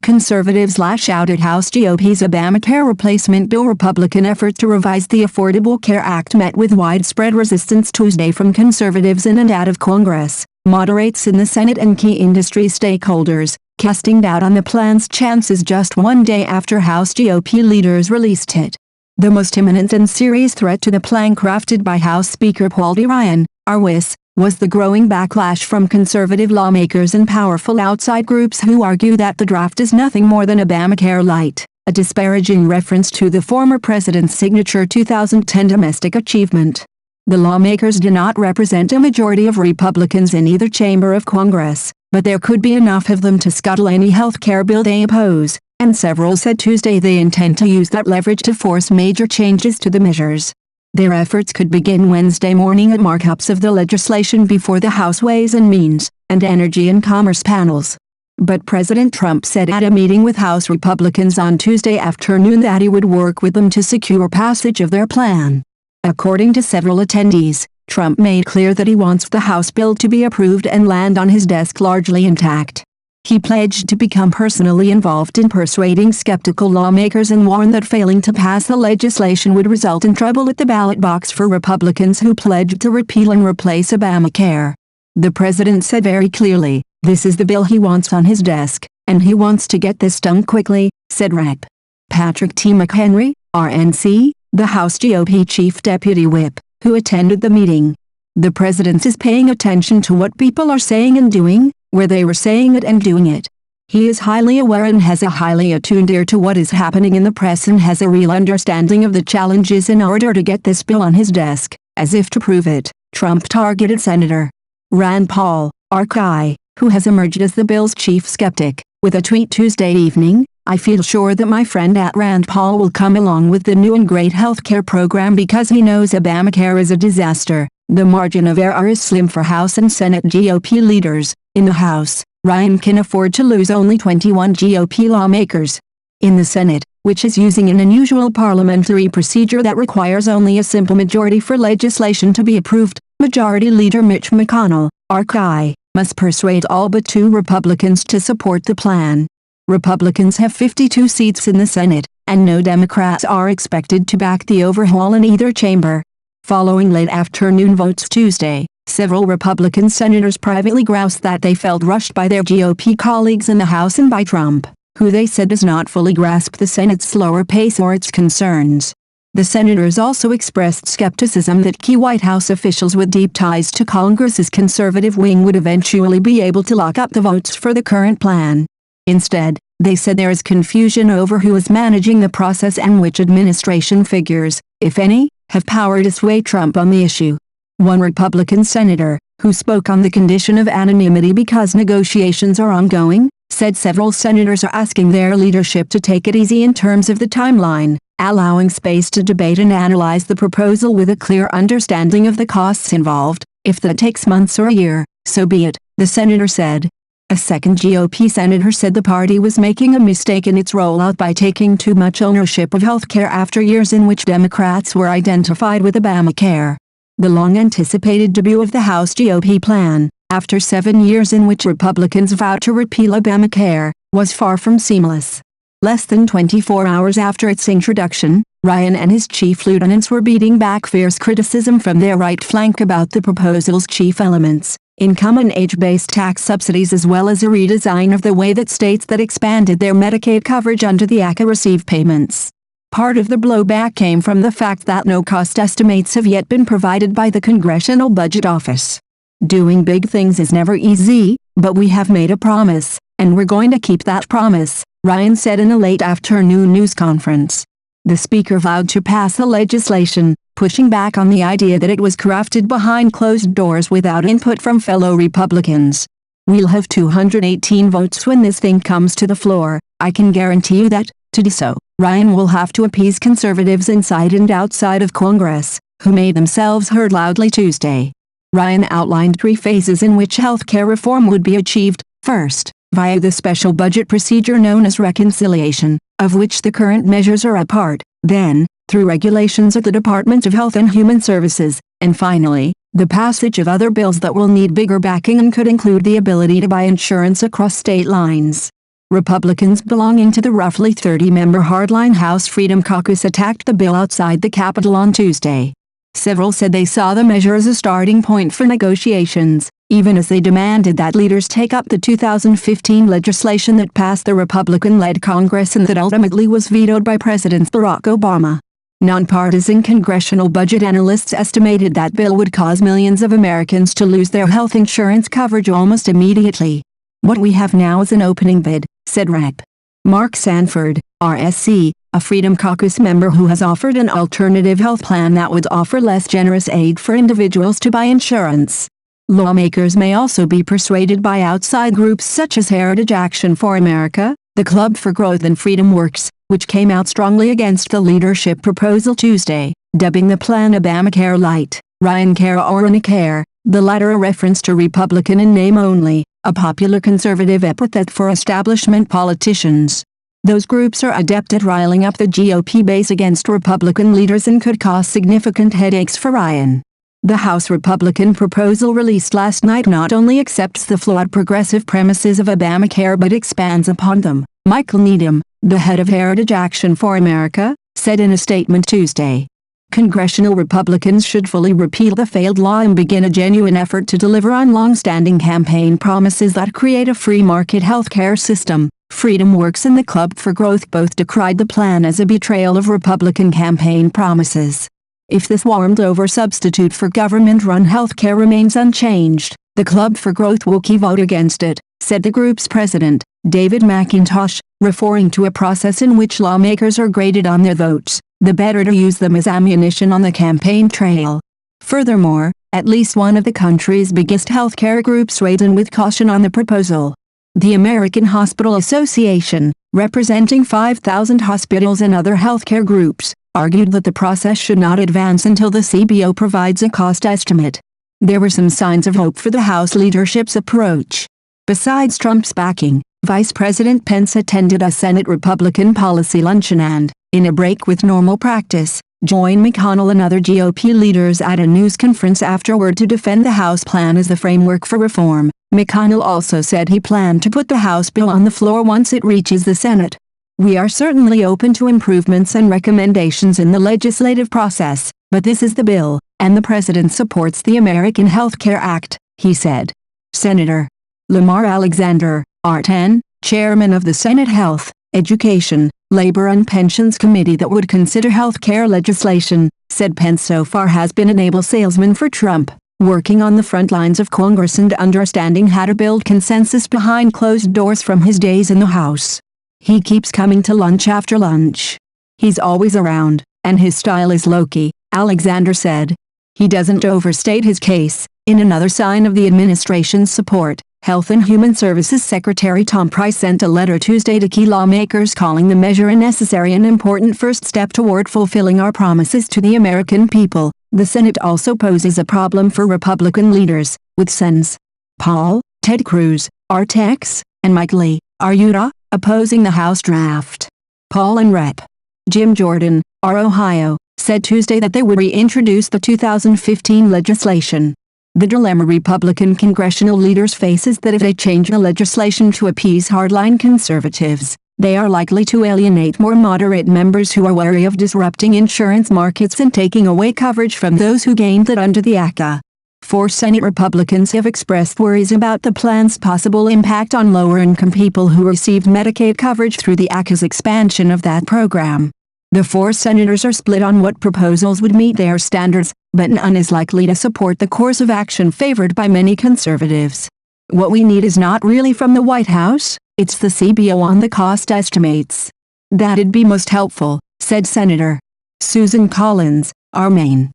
Conservatives lash out at House GOP's Obamacare replacement bill. Republican effort to revise the Affordable Care Act met with widespread resistance Tuesday from conservatives in and out of Congress, moderates in the Senate and key industry stakeholders, casting doubt on the plan's chances just one day after House GOP leaders released it. The most imminent and serious threat to the plan crafted by House Speaker Paul D. Ryan, RWIS, was the growing backlash from conservative lawmakers and powerful outside groups who argue that the draft is nothing more than Obamacare light, a disparaging reference to the former president's signature 2010 domestic achievement. The lawmakers do not represent a majority of Republicans in either chamber of Congress, but there could be enough of them to scuttle any health care bill they oppose, and several said Tuesday they intend to use that leverage to force major changes to the measures. Their efforts could begin Wednesday morning at markups of the legislation before the House Ways and Means and Energy and Commerce panels. But President Trump said at a meeting with House Republicans on Tuesday afternoon that he would work with them to secure passage of their plan. According to several attendees, Trump made clear that he wants the House bill to be approved and land on his desk largely intact. He pledged to become personally involved in persuading skeptical lawmakers and warned that failing to pass the legislation would result in trouble at the ballot box for Republicans who pledged to repeal and replace Obamacare. The president said very clearly, this is the bill he wants on his desk, and he wants to get this done quickly, said Rep. Patrick T. McHenry, RNC, the House GOP chief deputy whip, who attended the meeting. The president is paying attention to what people are saying and doing, where they were saying it and doing it. He is highly aware and has a highly attuned ear to what is happening in the press and has a real understanding of the challenges in order to get this bill on his desk, as if to prove it. Trump targeted Senator Rand Paul, RCI, who has emerged as the bill's chief skeptic, with a tweet Tuesday evening, I feel sure that my friend at Rand Paul will come along with the new and great healthcare program because he knows Obamacare is a disaster. The margin of error is slim for House and Senate GOP leaders. In the House, Ryan can afford to lose only 21 GOP lawmakers. In the Senate, which is using an unusual parliamentary procedure that requires only a simple majority for legislation to be approved, Majority Leader Mitch McConnell, RCI, must persuade all but 2 Republicans to support the plan. Republicans have 52 seats in the Senate, and no Democrats are expected to back the overhaul in either chamber. Following late afternoon votes Tuesday, several Republican senators privately groused that they felt rushed by their GOP colleagues in the House and by Trump, who they said does not fully grasp the Senate's slower pace or its concerns. The senators also expressed skepticism that key White House officials with deep ties to Congress's conservative wing would eventually be able to lock up the votes for the current plan. Instead, they said there is confusion over who is managing the process and which administration figures, if any, have power to sway Trump on the issue. One Republican senator, who spoke on the condition of anonymity because negotiations are ongoing, said several senators are asking their leadership to take it easy in terms of the timeline, allowing space to debate and analyze the proposal with a clear understanding of the costs involved. If that takes months or a year, so be it, the senator said. A second GOP senator said the party was making a mistake in its rollout by taking too much ownership of health care after years in which Democrats were identified with Obamacare. The long-anticipated debut of the House GOP plan, after 7 years in which Republicans vowed to repeal Obamacare, was far from seamless. Less than 24 hours after its introduction, Ryan and his chief lieutenants were beating back fierce criticism from their right flank about the proposal's chief elements. Income and age-based tax subsidies as well as a redesign of the way that states that expanded their Medicaid coverage under the ACA receive payments. Part of the blowback came from the fact that no cost estimates have yet been provided by the Congressional Budget Office. Doing big things is never easy, but we have made a promise, and we're going to keep that promise, Ryan said in a late afternoon news conference. The speaker vowed to pass the legislation, pushing back on the idea that it was crafted behind closed doors without input from fellow Republicans. We'll have 218 votes when this thing comes to the floor, I can guarantee you that. To do so, Ryan will have to appease conservatives inside and outside of Congress, who made themselves heard loudly Tuesday. Ryan outlined 3 phases in which health care reform would be achieved. First, via the special budget procedure known as reconciliation, of which the current measures are a part, then, through regulations at the Department of Health and Human Services, and finally, the passage of other bills that will need bigger backing and could include the ability to buy insurance across state lines. Republicans belonging to the roughly 30-member hardline House Freedom Caucus attacked the bill outside the Capitol on Tuesday. Several said they saw the measure as a starting point for negotiations, even as they demanded that leaders take up the 2015 legislation that passed the Republican-led Congress and that ultimately was vetoed by President Barack Obama. Nonpartisan congressional budget analysts estimated that bill would cause millions of Americans to lose their health insurance coverage almost immediately. "What we have now is an opening bid," said Rep. Mark Sanford, RSC, a Freedom Caucus member who has offered an alternative health plan that would offer less generous aid for individuals to buy insurance. Lawmakers may also be persuaded by outside groups such as Heritage Action for America, the Club for Growth and Freedom Works, which came out strongly against the leadership proposal Tuesday, dubbing the plan Obamacare Light, Ryan-care or Unicare, the latter a reference to Republican in name only, a popular conservative epithet for establishment politicians. Those groups are adept at riling up the GOP base against Republican leaders and could cause significant headaches for Ryan. The House Republican proposal released last night not only accepts the flawed progressive premises of Obamacare but expands upon them, Michael Needham, the head of Heritage Action for America, said in a statement Tuesday. Congressional Republicans should fully repeal the failed law and begin a genuine effort to deliver on long-standing campaign promises that create a free market healthcare system. Freedom Works and the Club for Growth both decried the plan as a betrayal of Republican campaign promises. If this warmed-over substitute for government-run healthcare remains unchanged, the Club for Growth will vote against it, said the group's president, David McIntosh, referring to a process in which lawmakers are graded on their votes, the better to use them as ammunition on the campaign trail. Furthermore, at least one of the country's biggest healthcare groups weighed in with caution on the proposal. The American Hospital Association, representing 5,000 hospitals and other healthcare groups, argued that the process should not advance until the CBO provides a cost estimate. There were some signs of hope for the House leadership's approach. Besides Trump's backing, Vice President Pence attended a Senate Republican policy luncheon and, in a break with normal practice, joined McConnell and other GOP leaders at a news conference afterward to defend the House plan as the framework for reform. McConnell also said he planned to put the House bill on the floor once it reaches the Senate. "We are certainly open to improvements and recommendations in the legislative process, but this is the bill, and the President supports the American Health Care Act," he said. Senator Lamar Alexander, R10, chairman of the Senate Health, Education, Labor and Pensions Committee that would consider health care legislation, said Pence so far has been an able salesman for Trump, working on the front lines of Congress and understanding how to build consensus behind closed doors from his days in the House. "He keeps coming to lunch after lunch. He's always around, and his style is low-key," Alexander said. He doesn't overstate his case. In another sign of the administration's support, Health and Human Services Secretary Tom Price sent a letter Tuesday to key lawmakers calling the measure a necessary and important first step toward fulfilling our promises to the American people. The Senate also poses a problem for Republican leaders, with Sens. Paul, Ted Cruz, R. Tex, and Mike Lee, R. Utah, opposing the House draft. Paul and Rep. Jim Jordan, R. Ohio, said Tuesday that they would reintroduce the 2015 legislation. The dilemma Republican congressional leaders face is that if they change the legislation to appease hardline conservatives, they are likely to alienate more moderate members who are wary of disrupting insurance markets and taking away coverage from those who gained it under the ACA. 4 Senate Republicans have expressed worries about the plan's possible impact on lower-income people who received Medicaid coverage through the ACA's expansion of that program. The 4 senators are split on what proposals would meet their standards, but none is likely to support the course of action favored by many conservatives. "What we need is not really from the White House, it's the CBO on the cost estimates. That'd be most helpful," said Senator Susan Collins, R. Maine.